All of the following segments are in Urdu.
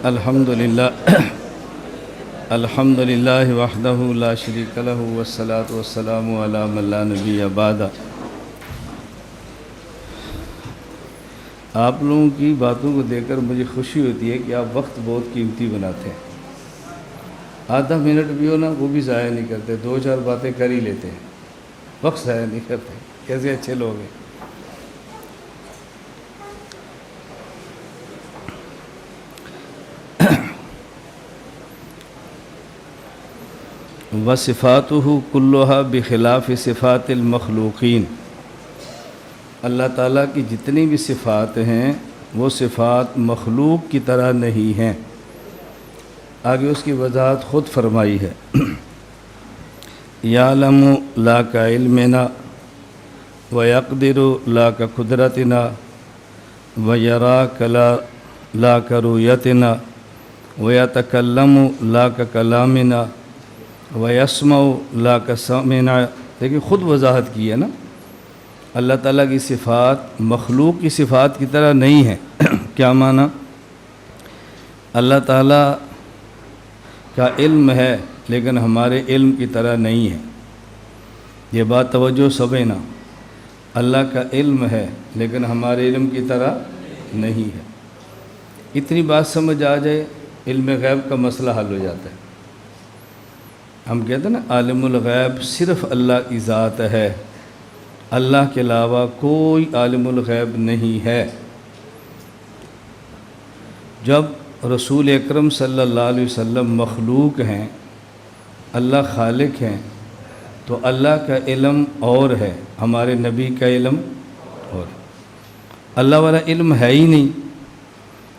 الحمد للہ وحدہ لا شریک لہ والصلاۃ والسلام علی من لا نبی بعد۔ آپ لوگوں کی باتوں کو دیکھ کر مجھے خوشی ہوتی ہے کہ آپ وقت بہت قیمتی بناتے ہیں۔ آدھا منٹ بھی ہو نا وہ بھی ضائع نہیں کرتے، دو چار باتیں کر ہی لیتے ہیں، وقت ضائع نہیں کرتے۔ کیسے اچھے لوگ ہیں۔ وصفاتہ کلھا بخلاف صفات المخلوقین، اللہ تعالیٰ کی جتنی بھی صفات ہیں وہ صفات مخلوق کی طرح نہیں ہیں۔ آگے اس کی وضاحت خود فرمائی ہے۔ یعلم لا کا علمنا ویقدر لا کا قدرتنا ویرا لا کا رؤیتنا ویتکلم لا کا کلامنا ویسمع لا کا سمعنا۔ دیکھیں خود وضاحت کی ہے نا، اللہ تعالیٰ کی صفات مخلوق کی صفات کی طرح نہیں ہیں۔ کیا معنی؟ اللہ تعالیٰ کا علم ہے لیکن ہمارے علم کی طرح نہیں ہے۔ یہ بات توجہ سمجھنا، اللہ کا علم ہے لیکن ہمارے علم کی طرح نہیں ہے۔ اتنی بات سمجھ آ جائے علم غیب کا مسئلہ حل ہو جاتا ہے۔ ہم کہتے ہیں نا عالم الغیب صرف اللہ کی ذات ہے، اللہ کے علاوہ کوئی عالم الغیب نہیں ہے۔ جب رسول اکرم صلی اللہ علیہ وسلم مخلوق ہیں، اللہ خالق ہیں، تو اللہ کا علم اور ہے، ہمارے نبی کا علم اور ہے۔ اللہ والا علم ہے ہی نہیں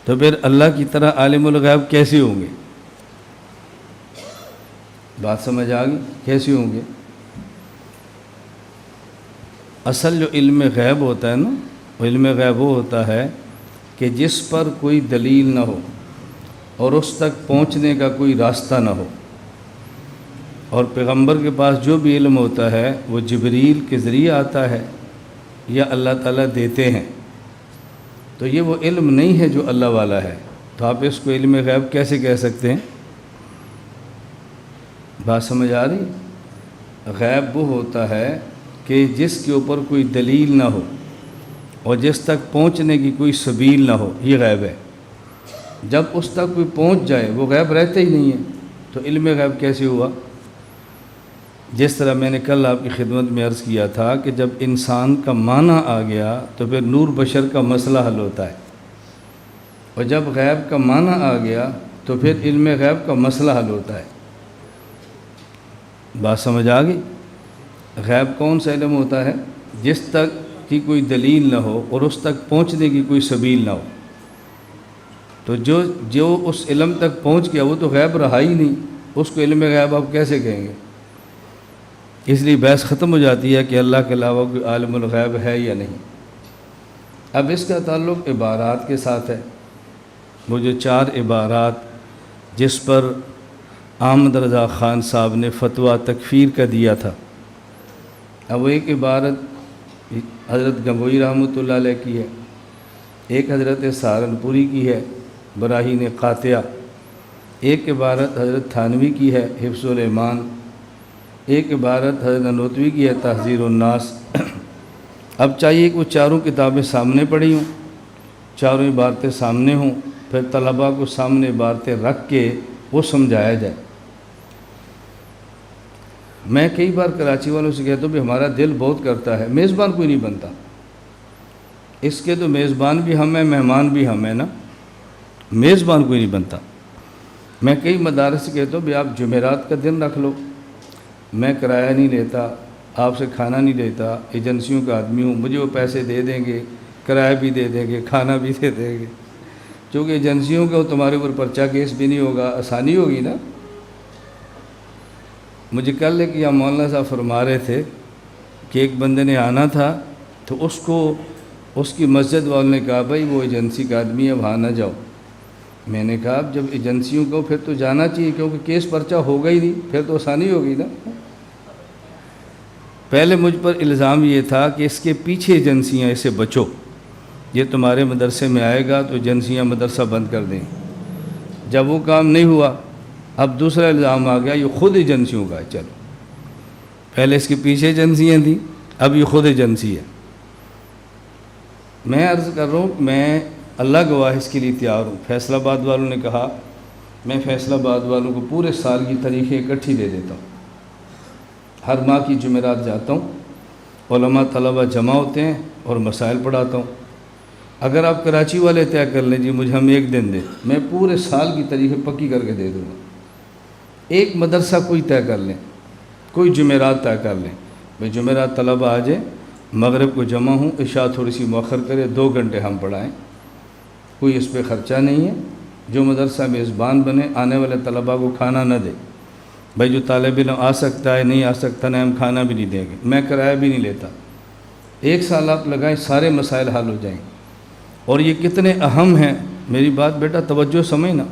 تو پھر اللہ کی طرح عالم الغیب کیسے ہوں گے؟ بات سمجھ آ گئی؟ کیسے ہوں گے؟ اصل جو علم غیب ہوتا ہے نا، وہ علم غیب وہ ہوتا ہے کہ جس پر کوئی دلیل نہ ہو اور اس تک پہنچنے کا کوئی راستہ نہ ہو۔ اور پیغمبر کے پاس جو بھی علم ہوتا ہے وہ جبریل کے ذریعے آتا ہے یا اللہ تعالیٰ دیتے ہیں، تو یہ وہ علم نہیں ہے جو اللہ والا ہے۔ تو آپ اس کو علم غیب کیسے کہہ سکتے ہیں؟ بات سمجھ آ رہی؟ غیب وہ ہوتا ہے کہ جس کے اوپر کوئی دلیل نہ ہو اور جس تک پہنچنے کی کوئی سبیل نہ ہو، یہ غیب ہے۔ جب اس تک کوئی پہنچ جائے وہ غیب رہتا ہی نہیں ہے، تو علم غیب کیسے ہوا؟ جس طرح میں نے کل آپ کی خدمت میں عرض کیا تھا کہ جب انسان کا معنی آ گیا تو پھر نور بشر کا مسئلہ حل ہوتا ہے، اور جب غیب کا معنی آ گیا تو پھر علم غیب کا مسئلہ حل ہوتا ہے۔ بات سمجھ آ گئی؟ غیب کون سا علم ہوتا ہے؟ جس تک کی کوئی دلیل نہ ہو اور اس تک پہنچنے کی کوئی سبیل نہ ہو۔ تو جو اس علم تک پہنچ گیا وہ تو غیب رہا ہی نہیں، اس کو علم غیب آپ کیسے کہیں گے؟ اس لیے بحث ختم ہو جاتی ہے کہ اللہ کے علاوہ کوئی عالم الغیب ہے یا نہیں۔ اب اس کا تعلق عبارات کے ساتھ ہے۔ وہ جو 4 عبارات جس پر احمد رضا خان صاحب نے فتویٰ تکفیر کا دیا تھا، اب وہ ایک عبارت حضرت گنگوئی رحمۃ اللہ علیہ کی ہے، ایک حضرت سہارنپوری کی ہے براہین قاطعہ، ایک عبارت حضرت تھانوی کی ہے حفظ الایمان، ایک عبارت حضرت نانوتوی کی ہے تحذیر الناس۔ اب چاہیے کہ وہ چاروں کتابیں سامنے پڑھی ہوں، چاروں عبارتیں سامنے ہوں، پھر طلباء کو سامنے عبارتیں رکھ کے وہ سمجھایا جائے۔ میں کئی بار کراچی والوں سے کہتا ہوں کہ ہمارا دل بہت کرتا ہے، میزبان کوئی نہیں بنتا، اس کے تو میزبان بھی ہم ہیں، مہمان بھی ہم ہیں نا، میزبان کوئی نہیں بنتا۔ میں کئی مدارس سے کہتا ہوں بھی آپ جمعرات کا دن رکھ لو، میں کرایہ نہیں لیتا، آپ سے کھانا نہیں لیتا، ایجنسیوں کا آدمی ہوں، مجھے وہ پیسے دے دیں گے، کرایہ بھی دے دیں گے، کھانا بھی دے دیں گے، چونکہ ایجنسیوں کا تمہارے اوپر پرچہ کیس بھی نہیں ہوگا، آسانی ہوگی نا۔ مجھے کل ایک یا مولانا صاحب فرما رہے تھے کہ ایک بندے نے آنا تھا تو اس کی مسجد والوں نے کہا بھائی وہ ایجنسی کا آدمی ہے وہاں نہ جاؤ۔ میں نے کہا اب جب ایجنسیوں کو پھر تو جانا چاہیے، کیونکہ کیس پرچہ ہوگا ہی نہیں، پھر تو آسانی ہوگی نا۔ پہلے مجھ پر الزام یہ تھا کہ اس کے پیچھے ایجنسیاں، اسے بچو، یہ تمہارے مدرسے میں آئے گا تو ایجنسیاں مدرسہ بند کر دیں۔ جب وہ کام نہیں ہوا اب دوسرا الزام آ گیا یہ خود ایجنسیوں کا ہے. چلو پہلے اس کے پیچھے ایجنسیاں تھیں، اب یہ خود ایجنسی ہے. میں عرض کر رہا ہوں، میں اللہ گواہ اس کے لیے تیار ہوں. فیصل آباد والوں نے کہا میں فیصل آباد والوں کو پورے سال کی تاریخیں اکٹھی دے دیتا ہوں. ہر ماہ کی جمعرات جاتا ہوں، علماء طلبہ جمع ہوتے ہیں اور مسائل پڑھاتا ہوں. اگر آپ کراچی والے طے کر لیں جی مجھے ہم ایک دن دیں، میں پورے سال کی تاریخیں پکی کر کے دے دوں گا. ایک مدرسہ کوئی طے کر لیں، کوئی جمعرات طے کر لیں، بھائی جمعرات طلبہ آ جائیں، مغرب کو جمع ہوں، عشاء تھوڑی سی مؤخر کرے، 2 گھنٹے ہم پڑھائیں، کوئی اس پہ خرچہ نہیں ہے. جو مدرسہ میزبان بنے آنے والے طلبہ کو کھانا نہ دے. بھائی جو طالب علم آ سکتا ہے نہیں آ سکتا نہ ہم کھانا بھی نہیں دیں گے، میں کرایہ بھی نہیں لیتا. 1 سال آپ لگائیں سارے مسائل حل ہو جائیں. اور یہ کتنے اہم ہیں، میری بات بیٹا توجہ سمجھنا.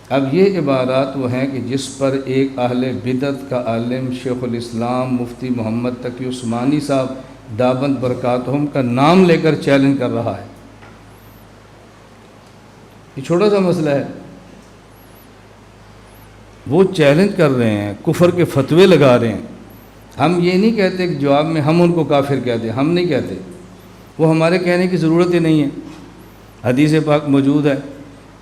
اب یہ عبارات وہ ہیں کہ جس پر ایک اہل بدعت کا عالم شیخ الاسلام مفتی محمد تقی عثمانی صاحب دامت برکاتہم کا نام لے کر چیلنج کر رہا ہے. یہ چھوٹا سا مسئلہ ہے، وہ چیلنج کر رہے ہیں، کفر کے فتوے لگا رہے ہیں. ہم یہ نہیں کہتے کہ جواب میں ہم ان کو کافر کہتے ہیں، ہم نہیں کہتے، وہ ہمارے کہنے کی ضرورت ہی نہیں ہے. حدیث پاک موجود ہے،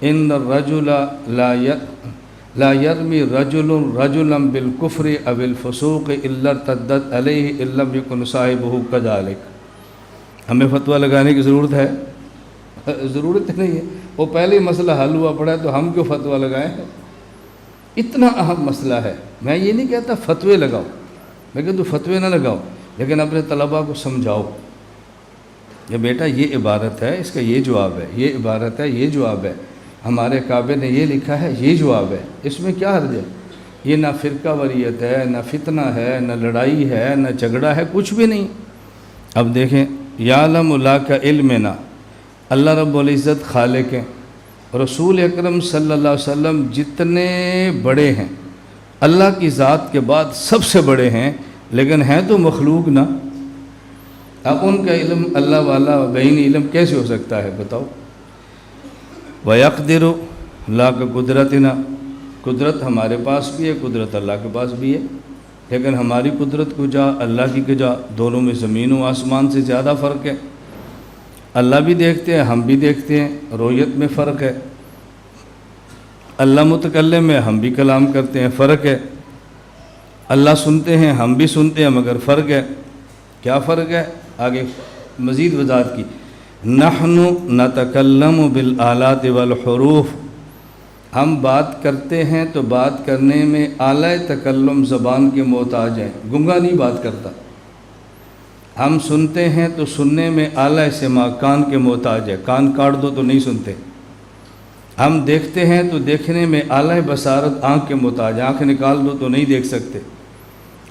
ان الرجل لا يرمي رجل رجلا بالكفر او الفسوق الا ارتدت عليه ان لم يكن صاحبه كذلك. ہمیں فتویٰ لگانے کی ضرورت ہے؟ ضرورت نہیں ہے. وہ پہلے مسئلہ حل ہوا پڑا ہے تو ہم کیوں فتویٰ لگائیں؟ اتنا اہم مسئلہ ہے. میں یہ نہیں کہتا فتوے لگاؤ، میں کہتا فتوے نہ لگاؤ، لیکن اپنے طلباء کو سمجھاؤ کہ بیٹا یہ عبارت ہے، اس کا یہ جواب ہے، یہ عبارت ہے، یہ جواب ہے، ہمارے کعبے نے یہ لکھا ہے، یہ جواب ہے، اس میں کیا حرج ہے؟ یہ نہ فرقہ واریت ہے، نہ فتنہ ہے، نہ لڑائی ہے، نہ جھگڑا ہے، کچھ بھی نہیں. اب دیکھیں، یعلم لا کا علم نہ، اللہ رب العزت خالق ہیں. رسول اکرم صلی اللہ علیہ وسلم جتنے بڑے ہیں اللہ کی ذات کے بعد سب سے بڑے ہیں، لیکن ہیں تو مخلوق نا. اب ان کا علم اللہ والا بین علم کیسے ہو سکتا ہے بتاؤ؟ وَيَقْدِرُ لا کا قدرت نا، قدرت ہمارے پاس بھی ہے، قدرت اللہ کے پاس بھی ہے، لیکن ہماری قدرت کو جا اللہ کی جا، دونوں میں زمین و آسمان سے زیادہ فرق ہے. اللہ بھی دیکھتے ہیں، ہم بھی دیکھتے ہیں، رؤیت میں فرق ہے. اللہ متکلم ہے، ہم بھی کلام کرتے ہیں، فرق ہے. اللہ سنتے ہیں، ہم بھی سنتے ہیں، مگر فرق ہے. کیا فرق ہے؟ آگے مزید وضاحت کی. نحن نتکلم بالآلات والحروف، ہم بات کرتے ہیں تو بات کرنے میں آلہ تکلم زبان کے محتاج ہیں، گنگا نہیں بات کرتا. ہم سنتے ہیں تو سننے میں آلہ سماع کان کے محتاج ہے، کان کاٹ دو تو نہیں سنتے. ہم دیکھتے ہیں تو دیکھنے میں آلہ بصارت آنکھ کے محتاج ہے، آنکھ نکال دو تو نہیں دیکھ سکتے.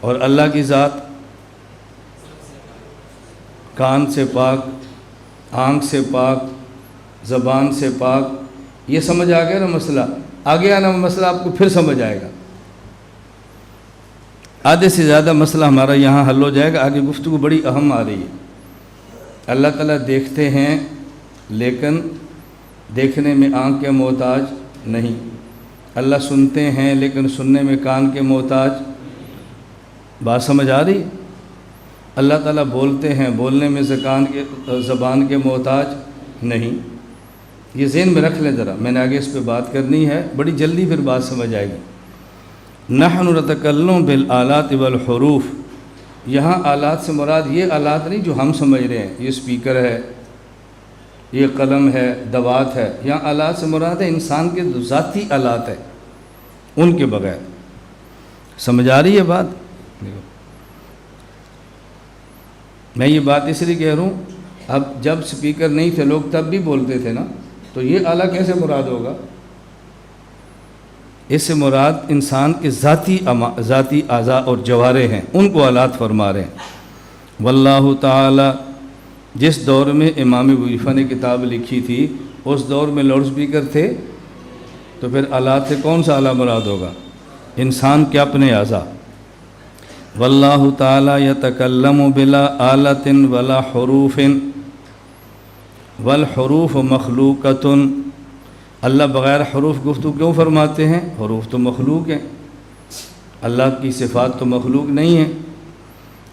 اور اللہ کی ذات کان سے پاک، آنکھ سے پاک، زبان سے پاک. یہ سمجھ آ گیا نا مسئلہ؟ آگے آنا مسئلہ آپ کو پھر سمجھ آئے گا. آدھے سے زیادہ مسئلہ ہمارا یہاں حل ہو جائے گا. آگے گفتگو بڑی اہم آ رہی ہے. اللہ تعالیٰ دیکھتے ہیں لیکن دیکھنے میں آنکھ کے محتاج نہیں. اللہ سنتے ہیں لیکن سننے میں کان کے محتاج. بات سمجھ آ رہی ہے؟ اللہ تعالیٰ بولتے ہیں، بولنے میں زبان کے محتاج نہیں. یہ ذہن میں رکھ لیں ذرا، میں نے آگے اس پہ بات کرنی ہے، بڑی جلدی پھر بات سمجھ آئے گی. نحن نتکلم بالآلات والحروف، یہاں آلات سے مراد یہ آلات نہیں جو ہم سمجھ رہے ہیں، یہ سپیکر ہے، یہ قلم ہے، دوات ہے. یہاں آلات سے مراد ہے انسان کے ذاتی آلات ہے، ان کے بغیر. سمجھ آ رہی ہے بات؟ میں یہ بات اس لیے کہہ رہا ہوں، اب جب سپیکر نہیں تھے لوگ تب بھی بولتے تھے نا، تو یہ آلہ کیسے مراد ہوگا؟ اس سے مراد انسان کے ذاتی اعضاء اور جوارے ہیں، ان کو آلات فرما رہے ہیں. واللہ تعالی، جس دور میں امام ابو حنیفہ نے کتاب لکھی تھی اس دور میں لاؤڈ سپیکر تھے، تو پھر آلات سے کون سا آلہ مراد ہوگا؟ انسان کے اپنے اعضاء. واللہ تعالی یتکلم بلا آلۃ ولا حروف والحروف مخلوقۃ، اللہ بغیر حروف گفتگو کیوں فرماتے ہیں؟ حروف تو مخلوق ہیں، اللہ کی صفات تو مخلوق نہیں ہیں۔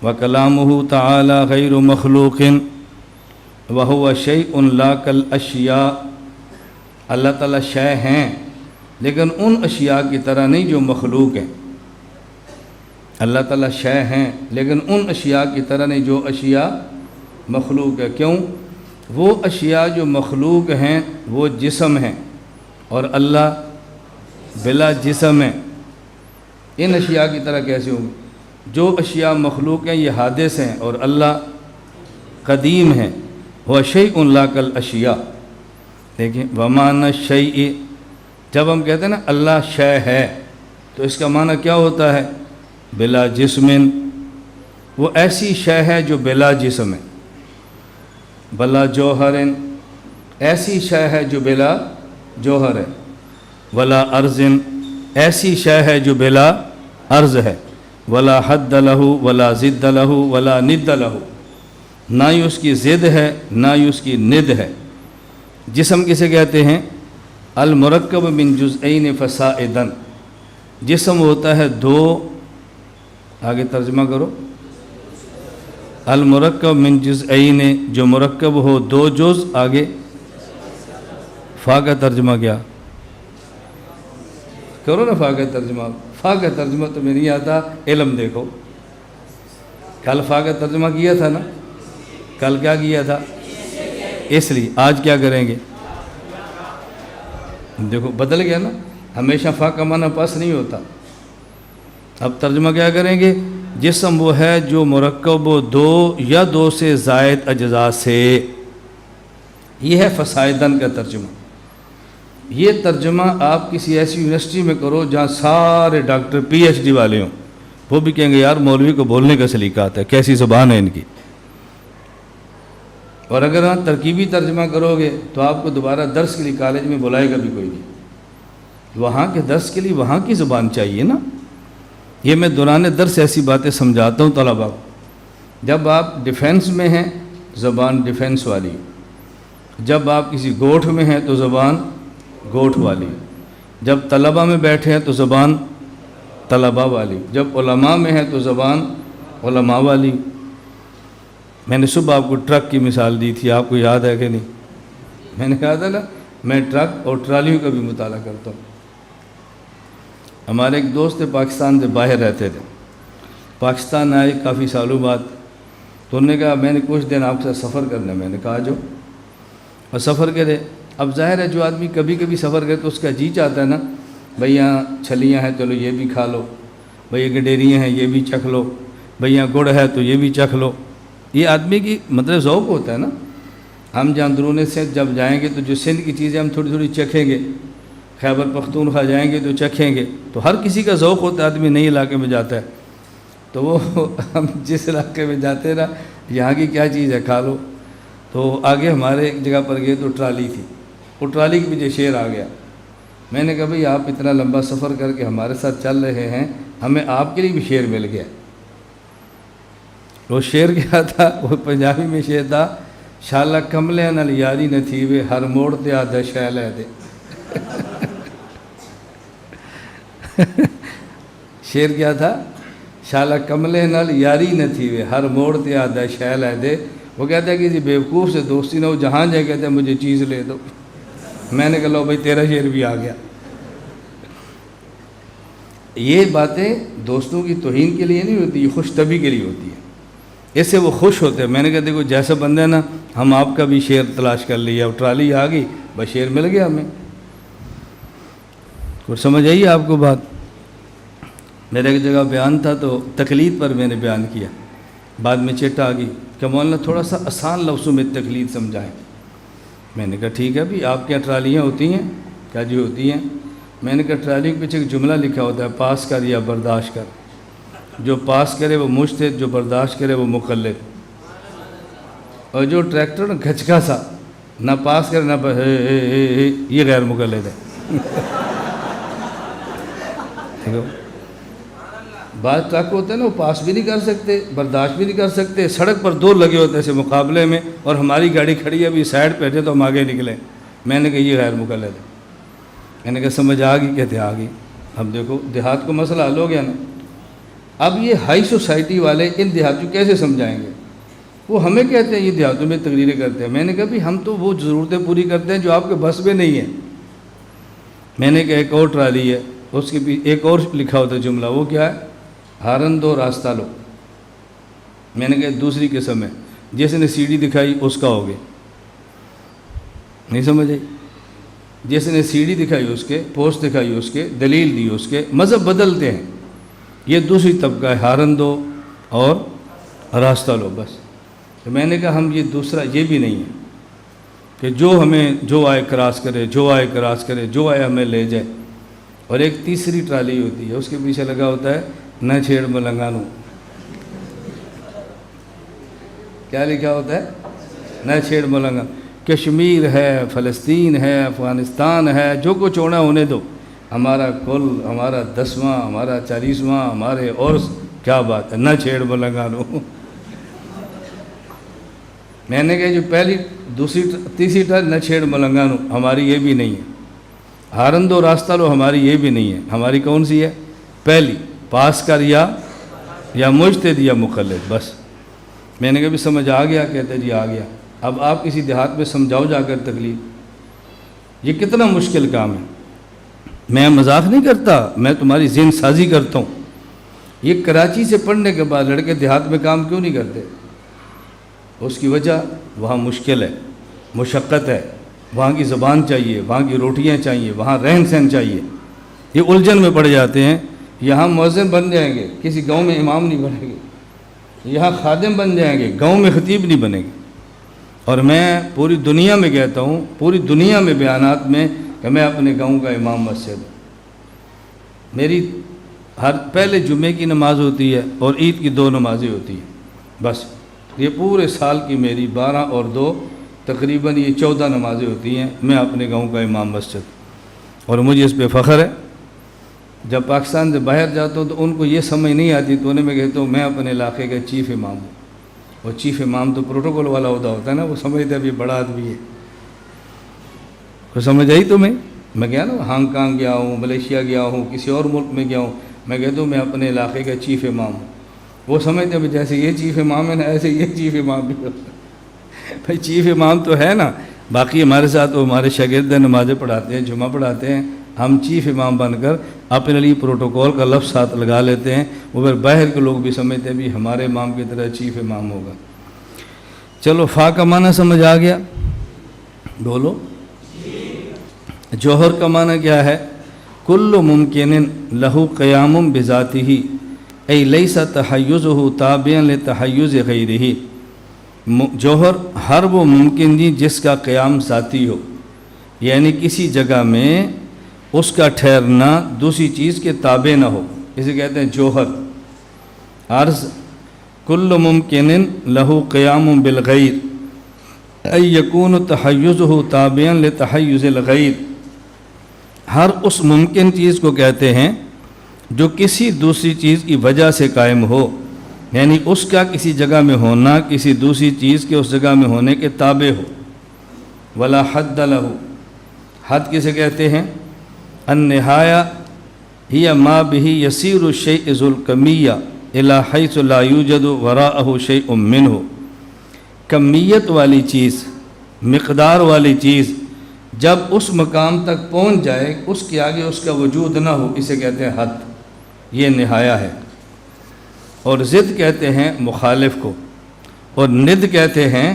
وَكَلَامُهُ تَعَالَى غَيْرُ مَخْلُوقٍ وَهُوَ شَيْءٌ لَا كَالْأَشْيَاءِ، اللہ تعالیٰ شے ہیں لیکن ان اشیاء کی طرح نہیں جو مخلوق ہیں۔ اللہ تعالیٰ شے ہیں لیکن ان اشیاء کی طرح نہیں جو اشیاء مخلوق ہے۔ کیوں؟ وہ اشیاء جو مخلوق ہیں وہ جسم ہیں اور اللہ بلا جسم ہے۔ ان اشیاء کی طرح کیسے ہوں گے؟ جو اشیاء مخلوق ہیں یہ حادث ہیں اور اللہ قدیم ہے۔ وہ شیء لا کالاشیاء، دیکھیں ومعنی الشیء، جب ہم کہتے ہیں نا اللہ شے ہے تو اس کا معنی کیا ہوتا ہے؟ بلا جسم، وہ ایسی شے ہے جو بلا جسم ہے۔ بلا جوہر، ایسی شے ہے جو بلا جوہر ہے۔ ولا ارض، ایسی شے ہے جو بلا ارض ہے۔ ولا حد لہ ولا ضد لہ ولا ند لہ، نہ ہی اس کی ضد ہے نہ ہی اس کی ند ہے۔ جسم کسے کہتے ہیں؟ المرکب من جزئین فصاعدا، جسم ہوتا ہے دو، آگے ترجمہ کرو، المرکب من جزئین، جو مرکب ہو دو جز، آگے فا کا ترجمہ کیا کرو نا، فا کا ترجمہ، فا کا ترجمہ تو میں نہیں آتا، علم دیکھو، کل فا کا ترجمہ کیا تھا نا، کل کیا کیا تھا؟ اس لیے آج کیا کریں گے؟ دیکھو بدل گیا نا، ہمیشہ فا کا معنی پس نہیں ہوتا۔ اب ترجمہ کیا کریں گے؟ جسم وہ ہے جو مرکب و دو یا دو سے زائد اجزاء سے، یہ ہے فصاعدن کا ترجمہ۔ یہ ترجمہ آپ کسی ایسی یونیورسٹی میں کرو جہاں سارے ڈاکٹر پی ایچ ڈی والے ہوں، وہ بھی کہیں گے یار مولوی کو بولنے کا سلیقہ آتا ہے، کیسی زبان ہے ان کی۔ اور اگر آپ ترکیبی ترجمہ کرو گے تو آپ کو دوبارہ درس کے لیے کالج میں بلائے گا بھی کوئی نہیں، وہاں کے درس کے لیے وہاں کی زبان چاہیے نا۔ یہ میں دوران درس ایسی باتیں سمجھاتا ہوں طلباء کو۔ جب آپ ڈیفینس میں ہیں زبان ڈیفینس والی، جب آپ کسی گوٹھ میں ہیں تو زبان گوٹھ والی، جب طلباء میں بیٹھے ہیں تو زبان طلباء والی، جب علماء میں ہیں تو زبان علماء والی۔ میں نے صبح آپ کو ٹرک کی مثال دی تھی، آپ کو یاد ہے کہ نہیں؟ میں نے کہا تھا نا میں ٹرک اور ٹرالیوں کا بھی مطالعہ کرتا ہوں۔ ہمارے ایک دوست پاکستان سے باہر رہتے تھے، پاکستان آئے کافی سالوں بعد، تو انہوں نے کہا میں نے کچھ دن آپ کے ساتھ سفر کرنا ہے۔ میں نے کہا جو، اور سفر کرے۔ اب ظاہر ہے جو آدمی کبھی کبھی سفر کرے تو اس کا جی چاہتا ہے نا بھئی یہاں چھلیاں ہیں چلو یہ بھی کھا لو، بھئی یہ گڈیریاں ہیں یہ بھی چکھ لو، بھئی یہاں گڑ ہے تو یہ بھی چکھ لو۔ یہ آدمی کی مطلب ذوق ہوتا ہے نا۔ ہم جہاں اندرون سندھ جب جائیں گے تو جو سندھ کی چیزیں ہم تھوڑی تھوڑی چکھیں گے، خیبر پختونخوا جائیں گے تو چکھیں گے، تو ہر کسی کا ذوق ہوتا ہے، آدمی نئی علاقے میں جاتا ہے تو وہ ہم جس علاقے میں جاتے ہیں نا یہاں کی کیا چیز ہے کھا لو۔ تو آگے ہمارے ایک جگہ پر گئے تو ٹرالی تھی، وہ ٹرالی کے پیچھے شیر آ گیا۔ میں نے کہا بھئی آپ اتنا لمبا سفر کر کے ہمارے ساتھ چل رہے ہیں، ہمیں آپ کے لیے بھی شیر مل گیا۔ وہ شیر کیا تھا؟ وہ پنجابی میں شیر تھا، شالا کملے نال یاری نہ تھی وے ہر موڑ تے آدھا شے لے دے۔ شیر کیا تھا؟ شالا کملے نال یاری نہ تھی وے ہر موڑ تے آدھا شے لے دے۔ وہ کہتا ہے کہ کسی بیوقوف سے دوستی نہ ہو، جہاں جائے کہتے ہیں مجھے چیز لے دو۔ میں نے کہا لو بھائی تیرا شیر بھی آ گیا۔ یہ باتیں دوستوں کی توہین کے لیے نہیں ہوتی، یہ خوش طبعی کے لیے ہوتی ہے، اس سے وہ خوش ہوتے ہیں۔ میں نے کہا دیکھو جیسا بندہ ہے نا، ہم آپ کا بھی شیر تلاش کر لیا، اب ٹرالی آ گئی بس شیر مل گیا ہمیں۔ کچھ سمجھ آئیے آپ کو بات؟ میرے ایک جگہ بیان تھا تو تقلید پر میں نے بیان کیا، بعد میں چٹ آ گئی کہ مولانا تھوڑا سا آسان لفظوں میں تقلید سمجھائیں۔ میں نے کہا ٹھیک ہے بھی، آپ کے یہاں ٹرالیاں ہوتی ہیں کیا؟ جی ہوتی ہیں۔ میں نے کہا ٹرالی کے پیچھے ایک جملہ لکھا ہوتا ہے، پاس کر یا برداشت کر، جو پاس کرے وہ مجتہد، جو برداشت کرے وہ مقلد۔ اور جو ٹریکٹر نا گھچکا سا، نہ پاس کرے نہ یہ غیر مقلد ہے۔ بعض ٹرک ہوتے ہیں نا وہ پاس بھی نہیں کر سکتے، برداشت بھی نہیں کر سکتے، سڑک پر دو لگے ہوتے ہیں ایسے مقابلے میں، اور ہماری گاڑی کھڑی ہے ابھی سائڈ پہ تھے تو ہم آگے نکلے۔ میں نے کہا یہ غیر مقلد ہے۔ میں نے کہا سمجھ آ گئی؟ کہتے آ گئی۔ اب دیکھو دیہات کو مسئلہ حل ہو گیا نا۔ اب یہ ہائی سوسائٹی والے ان دیہاتیوں کیسے سمجھائیں گے؟ وہ ہمیں کہتے ہیں یہ دیہاتوں میں تقریریں کرتے ہیں۔ میں نے کہا بھی ہم تو وہ ضرورتیں پوری کرتے ہیں جو آپ کے بس میں نہیں ہیں۔ میں نے کہا ایک اور ٹرالی ہے، اس کے بھی ایک اور لکھا ہوتا ہے جملہ، وہ کیا ہے؟ ہارن دو راستہ لو۔ میں نے کہا دوسری قسم ہے، جس نے سیڑھی دکھائی اس کا ہو گیا، نہیں سمجھ آئی؟ جس نے سیڑھی دکھائی اس کے، پوسٹ دکھائی اس کے، دلیل دی اس کے، مذہب بدلتے ہیں۔ یہ دوسری طبقہ ہے، ہارن دو اور راستہ لو بس۔ تو میں نے کہا ہم یہ دوسرا یہ بھی نہیں ہے کہ جو آئے کراس کرے، جو آئے کراس کرے، جو آئے ہمیں لے جائے۔ اور ایک تیسری ٹرالی ہوتی ہے، اس کے پیچھے لگا ہوتا ہے نہ چھیڑ ملنگانو۔ کیا لکھا ہوتا ہے؟ نہ چھیڑ ملنگانو۔ کشمیر ہے، فلسطین ہے، افغانستان ہے، جو کچھ ہونا ہونے دو، ہمارا کل، ہمارا 10واں، ہمارا 40واں، ہمارے، اور کیا بات ہے، نہ چھیڑ ملنگانو۔ میں نے کہا جو پہلی، دوسری، تیسری ٹرالی نہ چھیڑ ملنگانو، ہماری یہ بھی نہیں ہے۔ ہارن دو راستہ لو، ہماری یہ بھی نہیں ہے۔ ہماری کون سی ہے؟ پہلی، پاس کر یا مجتہد یا مقلد، بس۔ میں نے کہا بھی سمجھ آ گیا؟ کہتے جی آ گیا۔ اب آپ کسی دیہات میں سمجھاؤ جا کر تکلیف، یہ کتنا مشکل کام ہے۔ میں مذاق نہیں کرتا، میں تمہاری ذہن سازی کرتا ہوں۔ یہ کراچی سے پڑھنے کے بعد لڑکے دیہات میں کام کیوں نہیں کرتے؟ اس کی وجہ وہاں مشکل ہے، مشقت ہے، وہاں کی زبان چاہیے، وہاں کی روٹیاں چاہیے، وہاں رہن سہن چاہیے۔ یہ الجھن میں پڑ جاتے ہیں۔ یہاں مؤذن بن جائیں گے، کسی گاؤں میں امام نہیں بنیں گے۔ یہاں خادم بن جائیں گے، گاؤں میں خطیب نہیں بنے گے۔ اور میں پوری دنیا میں کہتا ہوں، پوری دنیا میں بیانات میں، کہ میں اپنے گاؤں کا امام مسجد ہوں۔ میری ہر پہلے جمعے کی نماز ہوتی ہے اور عید کی 2 نمازیں ہوتی ہیں، بس۔ یہ پورے سال کی میری 12 اور 2 تقریباً یہ 14 نمازیں ہوتی ہیں۔ میں اپنے گاؤں کا امام مسجد، اور مجھے اس پہ فخر ہے۔ جب پاکستان سے باہر جاتا ہوں تو ان کو یہ سمجھ نہیں آتی، تو انہیں میں کہتا ہوں میں اپنے علاقے کا چیف امام ہوں۔ اور چیف امام تو پروٹوکول والا عہدہ ہوتا ہے نا، وہ سمجھتے ابھی بڑا آدمی ہے۔ وہ سمجھ آئی تمہیں؟ میں گیا نا، ہانگ کانگ گیا ہوں، ملیشیا گیا ہوں، کسی اور ملک میں گیا ہوں، میں کہتا ہوں میں اپنے علاقے کا چیف امام ہوں۔ وہ سمجھتے ہیں جیسے یہ چیف امام ہے نا، ایسے یہ چیف امام بھی ہوتا ہے۔ بھائی چیف امام تو ہے نا، باقی ہمارے ساتھ وہ ہمارے شاگرد نمازیں پڑھاتے ہیں، جمعہ پڑھاتے ہیں، ہم چیف امام بن کر اپنے لیے پروٹوکول کا لفظ ساتھ لگا لیتے ہیں۔ وہ پھر باہر کے لوگ بھی سمجھتے ہیں بھی ہمارے امام کی طرح چیف امام ہوگا۔ چلو فا کا معنی سمجھ آ گیا؟ بولو۔ جوہر کا معنی کیا ہے؟ کل ممکن لہو قیام بذاتہ ای لیس تحیزہ تابعا لتحیز غیرہ۔ جوہر ہر وہ ممکن جی جس کا قیام ذاتی ہو، یعنی کسی جگہ میں اس کا ٹھہرنا دوسری چیز کے تابع نہ ہو، اسے کہتے ہیں جوہر۔ عرض کل ممکن لہو قیام بالغیر ای یکون تحیزہ تابعا لتحیز الغیر۔ ہر اس ممکن چیز کو کہتے ہیں جو کسی دوسری چیز کی وجہ سے قائم ہو، یعنی اس کا کسی جگہ میں ہونا کسی دوسری چیز کے اس جگہ میں ہونے کے تابع ہو۔ ولا حد لہ، حد کسے کہتے ہیں؟ النہایہ ہی ما بہ یسیر الشیء ذو الکمیہ الی حیث لا یوجد وراءہ شیء منہ۔ کمیت والی چیز، مقدار والی چیز جب اس مقام تک پہنچ جائے اس کے آگے اس کا وجود نہ ہو، اسے کہتے ہیں حد، یہ نہایہ ہے۔ اور ضد کہتے ہیں مخالف کو، اور ند کہتے ہیں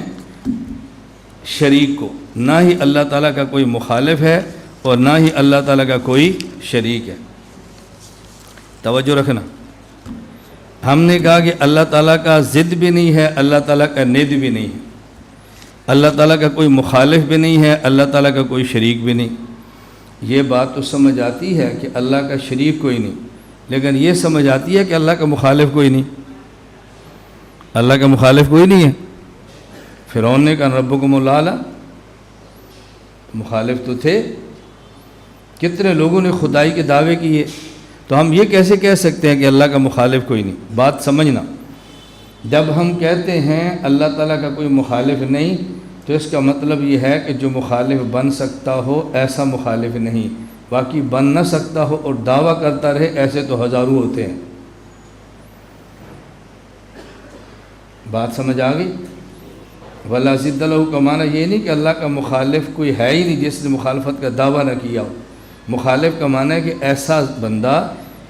شریک کو۔ نہ ہی اللہ تعالیٰ کا کوئی مخالف ہے اور نہ ہی اللہ تعالیٰ کا کوئی شریک ہے۔ توجہ رکھنا، ہم نے کہا کہ اللہ تعالیٰ کا ضد بھی نہیں ہے، اللہ تعالیٰ کا ند بھی نہیں ہے، اللہ تعالیٰ کا کوئی مخالف بھی نہیں ہے، اللہ تعالیٰ کا کوئی شریک بھی نہیں۔ یہ بات تو سمجھ آتی ہے کہ اللہ کا شریک کوئی نہیں، لیکن یہ سمجھ آتی ہے کہ اللہ کا مخالف کوئی نہیں۔ اللہ کا مخالف کوئی نہیں ہے۔ فرعون نے کہا ربکم الاعلی، مخالف تو تھے، کتنے لوگوں نے خدائی کے دعوے کیے، تو ہم یہ کیسے کہہ سکتے ہیں کہ اللہ کا مخالف کوئی نہیں؟ بات سمجھنا، جب ہم کہتے ہیں اللہ تعالیٰ کا کوئی مخالف نہیں تو اس کا مطلب یہ ہے کہ جو مخالف بن سکتا ہو ایسا مخالف نہیں، باقی بن نہ سکتا ہو اور دعویٰ کرتا رہے، ایسے تو ہزاروں ہوتے ہیں۔ بات سمجھ آ گئی؟ وَلَا ضِدَّ لَهُ کا معنی یہ نہیں کہ اللہ کا مخالف کوئی ہے ہی نہیں جس نے مخالفت کا دعویٰ نہ کیا ہو۔ مخالف کا معنی ہے کہ ایسا بندہ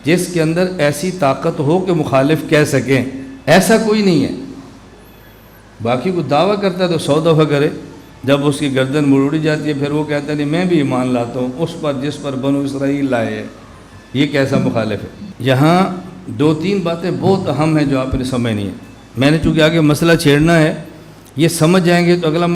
جس کے اندر ایسی طاقت ہو کہ مخالف کہہ سکیں، ایسا کوئی نہیں ہے۔ باقی کو دعویٰ کرتا ہے تو 100 دفعہ کرے، جب اس کی گردن مروڑی جاتی ہے پھر وہ کہتا ہے نہیں میں بھی ایمان لاتا ہوں اس پر جس پر بنو اسرائیل لائے ہے۔ یہ کیسا مخالف ہے؟ یہاں 2-3 باتیں بہت اہم ہیں جو آپ نے سمجھنی ہے۔ میں نے چونکہ آگے مسئلہ چھیڑنا ہے، یہ سمجھ جائیں گے تو اگلا